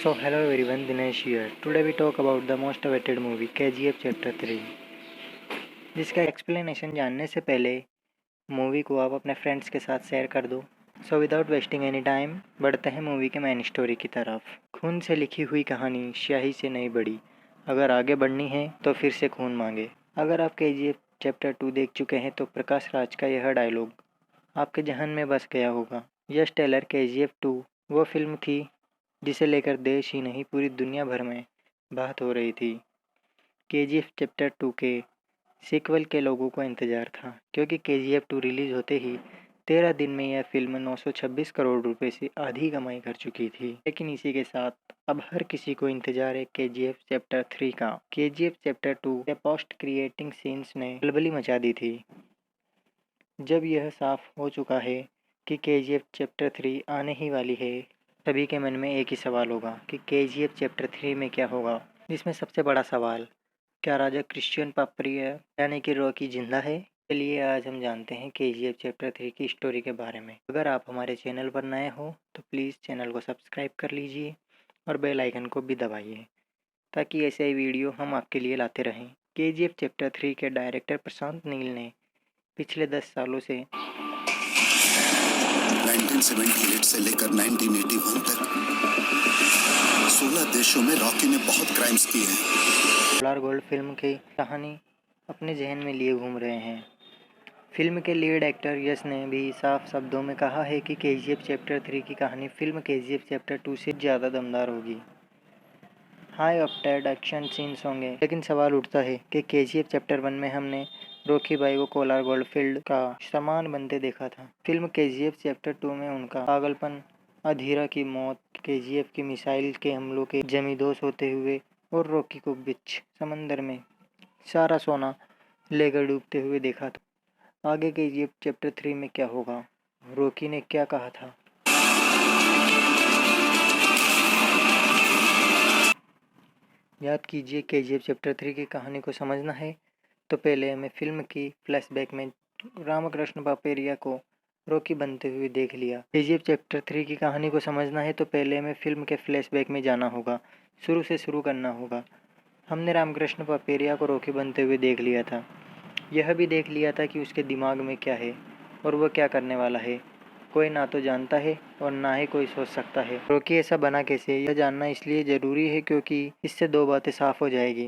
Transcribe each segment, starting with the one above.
So hello everyone, Dinesh here. Today we talk about the most awaited movie KGF Chapter 3, जिसका explanation जानने से पहले movie को आप अपने फ्रेंड्स के साथ शेयर कर दो। So without wasting any time बढ़ते हैं मूवी के मेन स्टोरी की तरफ। खून से लिखी हुई कहानी स्याही से नहीं बढ़ी, अगर आगे बढ़नी है तो फिर से खून मांगे। अगर आप KGF Chapter 2 देख चुके हैं तो प्रकाश राज का यह डायलॉग आपके जहन में बस गया होगा। यस टेलर KGF 2 वो फिल्म थी जिसे लेकर देश ही नहीं पूरी दुनिया भर में बात हो रही थी। KGF चैप्टर 2 के सीक्वल के लोगों को इंतज़ार था, क्योंकि KGF 2 रिलीज़ होते ही 13 दिन में यह फिल्म 926 करोड़ रुपए से आधी कमाई कर चुकी थी। लेकिन इसी के साथ अब हर किसी को इंतजार है KGF चैप्टर 3 का। KGF चैप्टर 2 के पोस्ट क्रिएटिंग सीन्स ने खलबली मचा दी थी। जब यह साफ हो चुका है कि KGF चैप्टर 3 आने ही वाली है, सभी के मन में एक ही सवाल होगा कि KGF चैप्टर 3 में क्या होगा। इसमें सबसे बड़ा सवाल, क्या राजा क्रिश्चियन पाप्रिया यानी कि रॉकी जिंदा है? चलिए आज हम जानते हैं KGF चैप्टर 3 की स्टोरी के बारे में। अगर आप हमारे चैनल पर नए हो तो प्लीज़ चैनल को सब्सक्राइब कर लीजिए और बेल आइकन को भी दबाइए, ताकि ऐसे ही वीडियो हम आपके लिए लाते रहें। KGF चैप्टर 3 के डायरेक्टर प्रशांत नील ने पिछले 10 सालों से 1978 से लेकर 1981 तक 16 देशों में रॉकी ने बहुत क्राइम्स किए हैं। कोलार गोल्ड फिल्म की कहानी अपने जहन में लिए घूम रहे हैं। फिल्म के लीड एक्टर यश ने भी साफ शब्दों में कहा है कि KGF चैप्टर 3 की कहानी फिल्म KGF चैप्टर 2 से ज़्यादा दमदार होगी। हाई ऑक्टेन एक्शन सीन्स होंगे, लेकिन सवाल उठता है कि KGF चैप्टर 1 में हमने रॉकी भाई को कोलार गोल्ड फील्ड का सामान बनते देखा था। फिल्म KGF चैप्टर 2 में उनका पागलपन, अधीरा की मौत, KGF की मिसाइल के हमलों के जमींदोज होते हुए और रॉकी को बीच समंदर में सारा सोना लेकर डूबते हुए देखा था। आगे KGF चैप्टर 3 में क्या होगा, रॉकी ने क्या कहा था, याद कीजिए। KGF चैप्टर 3 की कहानी को समझना है तो पहले हमें फिल्म की फ्लैशबैक में रामकृष्ण पापेरिया को रॉकी बनते हुए देख लिया। KGF चैप्टर 3 की कहानी को समझना है तो पहले हमें फिल्म के फ्लैशबैक में जाना होगा, शुरू से शुरू करना होगा। हमने रामकृष्ण पापेरिया को रॉकी बनते हुए देख लिया था, यह भी देख लिया था कि उसके दिमाग में क्या है और वह क्या करने वाला है। कोई ना तो जानता है और ना ही कोई सोच सकता है। रॉकी ऐसा बना कैसे, यह जानना इसलिए ज़रूरी है क्योंकि इससे दो बातें साफ हो जाएगी।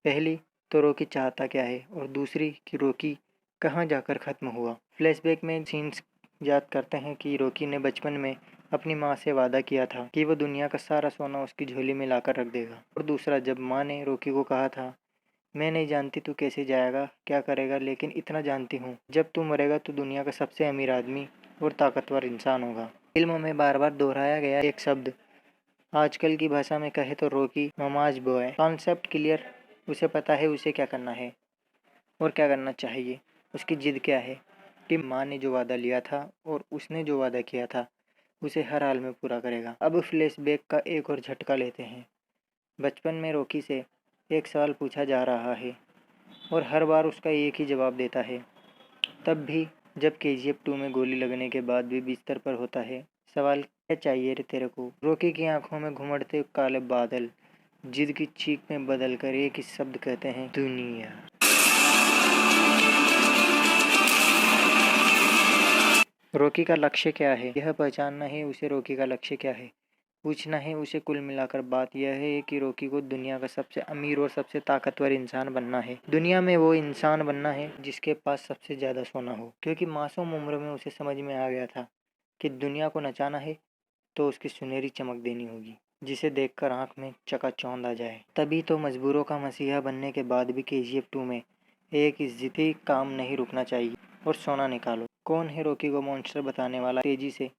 पहली तो रॉकी चाहता क्या है, और दूसरी कि रॉकी कहाँ जाकर ख़त्म हुआ। फ्लैशबैक में सीन्स याद करते हैं कि रॉकी ने बचपन में अपनी माँ से वादा किया था कि वह दुनिया का सारा सोना उसकी झोली में लाकर रख देगा। और दूसरा, जब माँ ने रॉकी को कहा था, मैं नहीं जानती तू कैसे जाएगा, क्या करेगा, लेकिन इतना जानती हूँ, जब तू मरेगा तो दुनिया का सबसे अमीर आदमी और ताकतवर इंसान होगा। फिल्म में बार बार दोहराया गया एक शब्द, आजकल की भाषा में कहे तो Rocky mama's boy. Concept clear, उसे पता है उसे क्या करना है और क्या करना चाहिए। उसकी जिद क्या है कि माँ ने जो वादा लिया था और उसने जो वादा किया था उसे हर हाल में पूरा करेगा। अब फ्लैशबैक का एक और झटका लेते हैं। बचपन में रॉकी से एक सवाल पूछा जा रहा है और हर बार उसका एक ही जवाब देता है। तब भी जब KGF 2 में गोली लगने के बाद भी बिस्तर पर होता है, सवाल, क्या चाहिए रे तेरे को। रॉकी की आंखों में घुमड़ते काले बादल जिद की चीख में बदल कर एक ही शब्द कहते हैं, दुनिया। रॉकी का लक्ष्य क्या है, यह पहचानना है उसे। रॉकी का लक्ष्य क्या है पूछना है उसे। कुल मिलाकर बात यह है कि रॉकी को दुनिया का सबसे अमीर और सबसे ताकतवर इंसान बनना है। दुनिया में वो इंसान बनना है जिसके पास सबसे ज़्यादा सोना हो, क्योंकि मासूम उम्र में उसे समझ में आ गया था कि दुनिया को नचाना है तो उसकी सुनहरी चमक देनी होगी, जिसे देखकर आंख में चकाचौंध आ जाए। तभी तो मजबूरों का मसीहा बनने के बाद भी KGF 2 में एक इज्जती काम नहीं रुकना चाहिए और सोना निकालो। कौन है रॉकी को मॉन्स्टर बताने वाला, तेजी से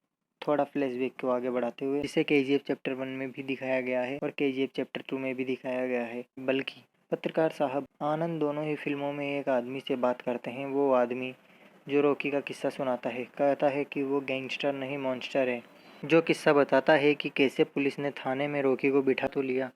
थोड़ा फ्लैशबैक को आगे बढ़ाते हुए, जिसे KGF चैप्टर 1 में भी दिखाया गया है और KGF चैप्टर 2 में भी दिखाया गया है। बल्कि पत्रकार साहब आनंद दोनों ही फिल्मों में एक आदमी से बात करते हैं। वो आदमी जो रॉकी का किस्सा सुनाता है, कहता है कि वो गैंगस्टर नहीं मॉन्स्टर है, जो किस्सा बताता है कि कैसे पुलिस ने थाने में रॉकी को बिठा तो लिया,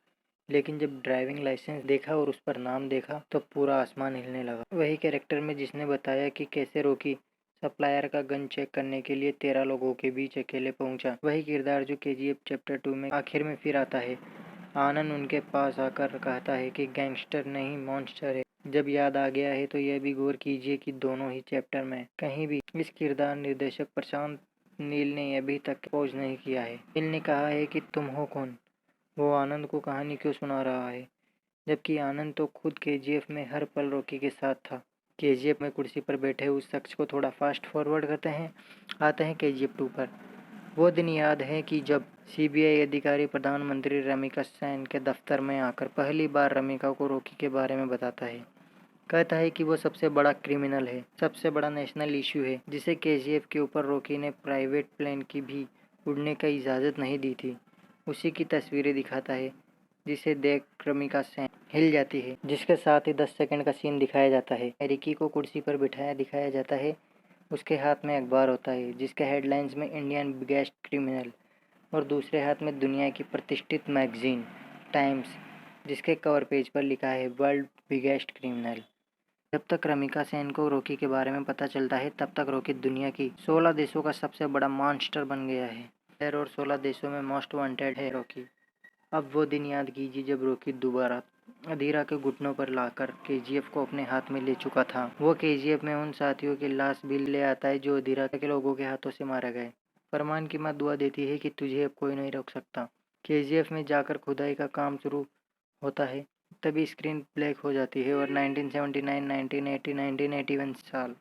लेकिन जब ड्राइविंग लाइसेंस देखा और उस पर नाम देखा तो पूरा आसमान हिलने लगा। वही कैरेक्टर में जिसने बताया कि कैसे रॉकी सप्लायर का गन चेक करने के लिए 13 लोगों के बीच अकेले पहुंचा। वही किरदार जो केजीएफ चैप्टर 2 में आखिर में फिर आता है। आनंद उनके पास आकर कहता है कि गैंगस्टर नहीं मॉन्स्टर है। जब याद आ गया है तो यह भी गौर कीजिए कि दोनों ही चैप्टर में कहीं भी इस किरदार निर्देशक प्रशांत नील ने अभी तक खोज नहीं किया है। नील ने कहा है कि तुम हो कौन? वो आनंद को कहानी क्यों सुना रहा है, जबकि आनंद तो खुद केजीएफ में हर पल रॉकी के साथ था। केजीएफ में कुर्सी पर बैठे उस शख्स को थोड़ा फास्ट फॉरवर्ड करते हैं, आते हैं केजीएफ 2 पर। वो दिन याद है कि जब सीबीआई अधिकारी प्रधानमंत्री रमिका सेन के दफ्तर में आकर पहली बार रमिका को रॉकी के बारे में बताता है। कहता है कि वो सबसे बड़ा क्रिमिनल है, सबसे बड़ा नेशनल इश्यू है, जिसे केजीएफ के ऊपर रॉकी ने प्राइवेट प्लेन की भी उड़ने का इजाज़त नहीं दी थी। उसी की तस्वीरें दिखाता है, जिसे देख रमिका सेन हिल जाती है, जिसके साथ ही 10 सेकंड का सीन दिखाया जाता है। रिकी को कुर्सी पर बिठाया दिखाया जाता है। उसके हाथ में अखबार होता है जिसके हेडलाइंस में इंडियन बिगेस्ट क्रिमिनल और दूसरे हाथ में दुनिया की प्रतिष्ठित मैगजीन टाइम्स, जिसके कवर पेज पर लिखा है वर्ल्ड बिगेस्ट क्रिमिनल। जब तक रमिका सेन को रॉकी के बारे में पता चलता है तब तक रॉकी दुनिया की 16 देशों का सबसे बड़ा मॉन्स्टर बन गया है और 16 देशों में मोस्ट वांटेड है रॉकी। अब वो दिन याद कीजिए जब रॉकी दोबारा अधीरा के घुटनों पर लाकर केजीएफ को अपने हाथ में ले चुका था। वो केजीएफ में उन साथियों की लाश भी ले आता है जो अधीरा के लोगों के हाथों से मारे गए। फरमान की माँ दुआ देती है कि तुझे अब कोई नहीं रोक सकता। केजीएफ में जाकर खुदाई का काम शुरू होता है, तभी स्क्रीन ब्लैक हो जाती है और 1979, 1980, 1981 साल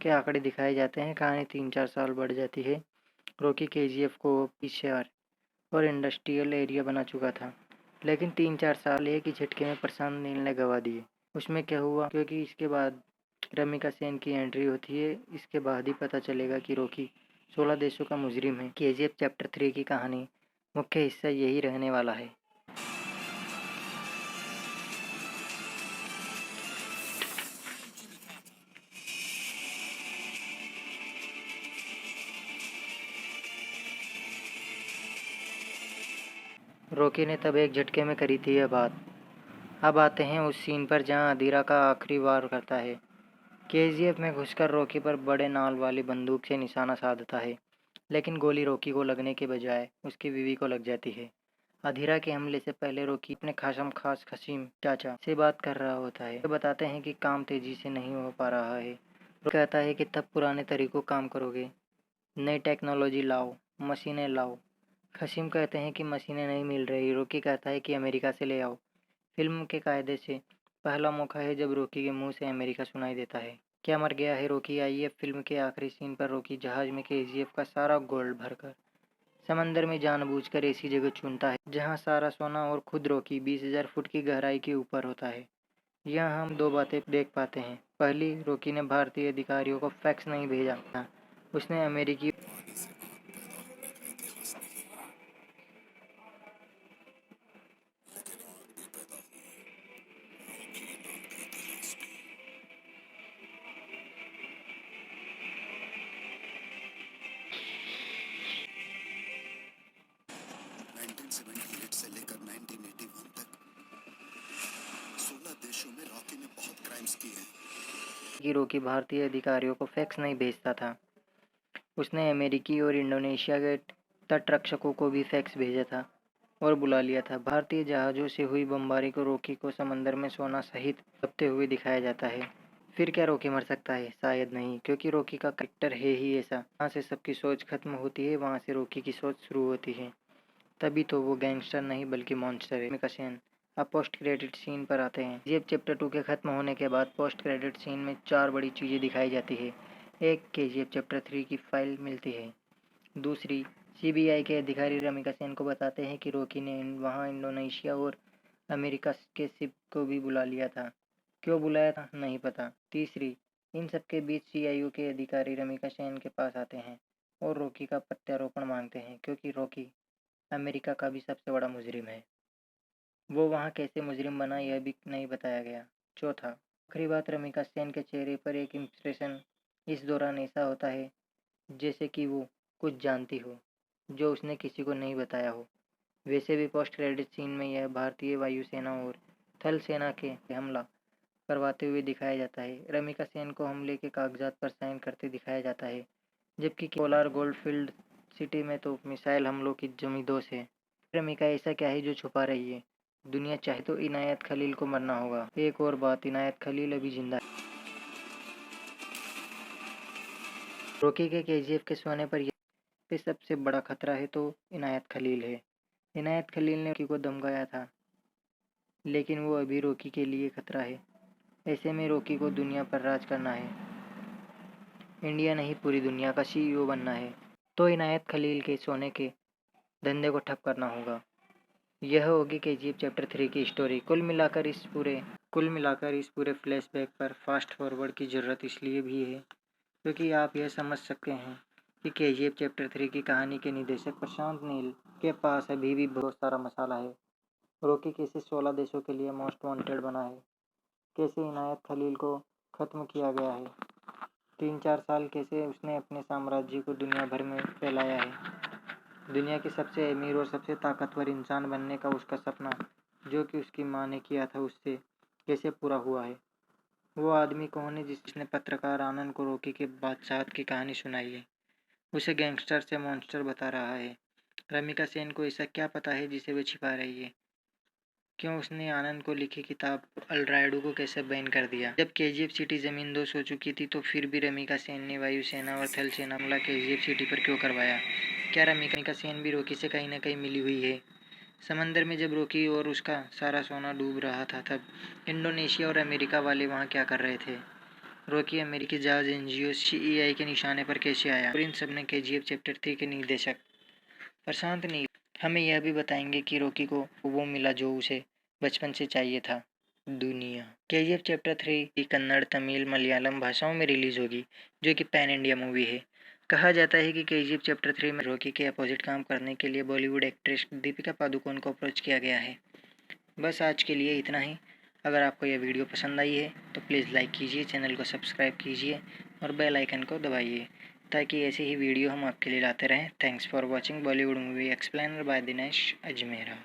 के आंकड़े दिखाए जाते हैं। कहानी 3-4 साल बढ़ जाती है। रॉकी केजीएफ को पीछे और इंडस्ट्रियल एरिया बना चुका था, लेकिन 3-4 साल एक ही झटके में प्रशांत नील ने गंवा दिए। उसमें क्या हुआ, क्योंकि इसके बाद रमिका सेन की एंट्री होती है। इसके बाद ही पता चलेगा कि रॉकी 16 देशों का मुजरिम है। केजीएफ चैप्टर 3 की कहानी मुख्य हिस्सा यही रहने वाला है। रॉकी ने तब एक झटके में करी थी यह बात। अब आते हैं उस सीन पर जहां अधीरा का आखिरी वार करता है। केजीएफ में घुसकर रॉकी पर बड़े नाल वाली बंदूक से निशाना साधता है, लेकिन गोली रॉकी को लगने के बजाय उसकी बीवी को लग जाती है। अधीरा के हमले से पहले रॉकी अपने खासम खास खसीम चाचा से बात कर रहा होता है। वे बताते हैं कि काम तेजी से नहीं हो पा रहा है। रॉकी कहता है कि तब पुराने तरीकों काम करोगे, नई टेक्नोलॉजी लाओ, मशीनें लाओ। खसीम कहते हैं कि मशीनें नहीं मिल रही। रॉकी कहता है कि अमेरिका से ले आओ। फिल्म के कायदे से पहला मौका है जब रॉकी के मुंह से अमेरिका सुनाई देता है। क्या मर गया है रॉकी? आइए, फिल्म के आखिरी सीन पर रॉकी जहाज में केजीएफ का सारा गोल्ड भरकर समंदर में जानबूझकर ऐसी जगह चुनता है जहां सारा सोना और खुद रॉकी 20,000 फुट की गहराई के ऊपर होता है। यहाँ हम दो बातें देख पाते हैं। पहली, रॉकी ने भारतीय अधिकारियों को फैक्स नहीं भेजा था, उसने अमेरिकी नाइनटीन सेवेंटी एट से लेकर 1981 तक 16 देशों में रॉकी ने बहुत क्राइम्स किए हैं। की रॉकी भारतीय अधिकारियों को फैक्स नहीं भेजता था, उसने अमेरिकी और इंडोनेशिया के तटरक्षकों को भी फैक्स भेजा था और बुला लिया था। भारतीय जहाज़ों से हुई बमबारी को रॉकी को समंदर में सोना सहित दबते हुए दिखाया जाता है। फिर क्या रॉकी मर सकता है? शायद नहीं, क्योंकि रॉकी का कैरेक्टर है ही ऐसा। जहाँ से सबकी सोच खत्म होती है वहाँ से रॉकी की सोच शुरू होती है। तभी तो वो गैंगस्टर नहीं बल्कि मॉन्स्टर है। रमिका सेन। अब पोस्ट क्रेडिट सीन पर आते हैं। ये चैप्टर 2 के खत्म होने के बाद पोस्ट क्रेडिट सीन में 4 बड़ी चीज़ें दिखाई जाती है। एक, केजीएफ चैप्टर 3 की फाइल मिलती है। दूसरी, सीबीआई के अधिकारी रमिका सेन को बताते हैं कि रॉकी ने वहां इंडोनेशिया और अमेरिका के शिप को भी बुला लिया था। क्यों बुलाया था नहीं पता। तीसरी, इन सबके बीच सीआईओ के अधिकारी रमिका सेन के पास आते हैं और रॉकी का प्रत्यारोपण मांगते हैं, क्योंकि रॉकी अमेरिका का भी सबसे बड़ा मुजरिम है। वो वहाँ कैसे मुजरिम बना यह भी नहीं बताया गया। चौथा, आखिरी बात, रमिका सेन के चेहरे पर एक इंप्रेशन इस दौरान ऐसा होता है जैसे कि वो कुछ जानती हो जो उसने किसी को नहीं बताया हो। वैसे भी पोस्ट क्रेडिट सीन में यह भारतीय वायुसेना और थल सेना के हमला करवाते हुए दिखाया जाता है। रमिका सेन को हमले के कागजात पर साइन करते दिखाया जाता है, जबकि कोलार गोल्डफील्ड सिटी में तो मिसाइल हमलों की जमींदोज है। रमिका ऐसा क्या है जो छुपा रही है? दुनिया चाहे तो इनायत खलील को मरना होगा। एक और बात, इनायत खलील अभी जिंदा है। रॉकी के केजीएफ के सोने पर पे सबसे बड़ा खतरा है तो इनायत खलील है। इनायत खलील ने रॉकी को धमकाया था, लेकिन वो अभी रॉकी के लिए खतरा है। ऐसे में रॉकी को दुनिया पर राज करना है। इंडिया नहीं, पूरी दुनिया का सीईओ बनना है। तो इनायत खलील के सोने के धंधे को ठप करना होगा। यह होगी केजीएफ चैप्टर 3 की स्टोरी। कुल मिलाकर इस पूरे फ्लैशबैक पर फास्ट फॉरवर्ड की ज़रूरत इसलिए भी है क्योंकि आप यह समझ सकते हैं कि केजीएफ चैप्टर 3 की कहानी के निर्देशक प्रशांत नील के पास अभी भी बहुत सारा मसाला है। रॉकी कैसे 16 देशों के लिए मोस्ट वांटेड बना है, कैसे इनायत खलील को ख़त्म किया गया है, 3-4 साल कैसे उसने अपने साम्राज्य को दुनिया भर में फैलाया है, दुनिया के सबसे अमीर और सबसे ताकतवर इंसान बनने का उसका सपना जो कि उसकी माँ ने किया था उससे कैसे पूरा हुआ है। वो आदमी कौन है जिसने पत्रकार आनंद को रॉकी के बादशाहत की कहानी सुनाई है, उसे गैंगस्टर से मॉन्स्टर बता रहा है। रमिका सेन को ऐसा क्या पता है जिसे वो छिपा रही है? क्यों उसने आनंद को लिखी किताब अल्ड्राइडो को कैसे बैन कर दिया? जब केजीएफ सिटी जमींदोज हो चुकी थी तो फिर भी रमिका सेन ने वायुसेना और थल सेना हमला केजीएफ सिटी पर क्यों करवाया? क्या रमिका सेन भी रॉकी से कहीं न कहीं मिली हुई है? समंदर में जब रॉकी और उसका सारा सोना डूब रहा था तब इंडोनेशिया और अमेरिका वाले वहाँ क्या कर रहे थे? रॉकी अमेरिकी जहाज एनजीओ सीईआई के निशाने पर कैसे आया? और इन सब ने केजीएफ चैप्टर 3 के निर्देशक प्रशांत नील हमें यह भी बताएंगे कि रॉकी को वो मिला जो उसे बचपन से चाहिए था, दुनिया। केजीएफ चैप्टर 3 की कन्नड़, तमिल, मलयालम भाषाओं में रिलीज होगी, जो कि पैन इंडिया मूवी है। कहा जाता है कि केजीएफ चैप्टर 3 में रॉकी के अपोजिट काम करने के लिए बॉलीवुड एक्ट्रेस दीपिका पादुकोण को अप्रोच किया गया है। बस आज के लिए इतना ही। अगर आपको यह वीडियो पसंद आई है तो प्लीज़ लाइक कीजिए, चैनल को सब्सक्राइब कीजिए और बेल आइकन को दबाइए ताकि ऐसे ही वीडियो हम आपके लिए लाते रहें। Thanks for watching Bollywood movie explainer by Dinesh Ajmera.